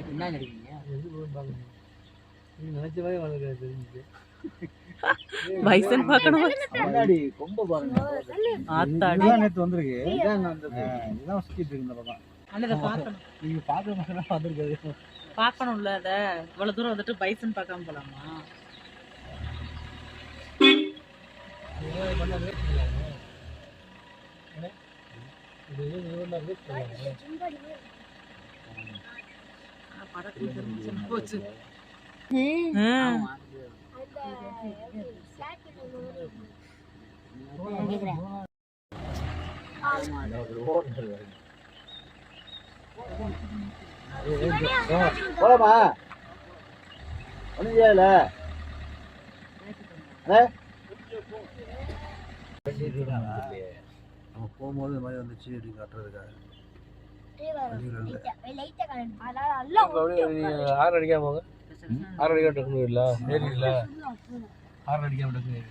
என்ன நடிக்கிறீங்க? நினைச்ச மாதிரி வளர்க்க தெரிஞ்சு பைசன் பார்க்கணும். முன்னாடி கொம்ப பாருங்க. ஆத்தாடி நேற்று வந்திருக்கு. இதுதான் சுத்திட்டு இருக்கு இந்த பக்கம். அண்ணதை பார்க்கணும். நீங்க பார்க்க மாதிரி வந்திருக்காது. பார்க்கணும்ல அத இவ்வளவு தூரம் வந்துட்டு பைசன் பார்க்காம போலாமா? போச்சு. போலாமா? ஒன்றும் செய்யல. நம்ம போகும்போது இந்த மாதிரி வந்துச்சு அப்படின்னு காட்டுறதுக்காக. ஆறு அடிக்காம போங்க. ஆறு அடிக்காம டக்குனு இல்லை ஏறி இல்லை. ஆறு அடிக்காம டக்குனு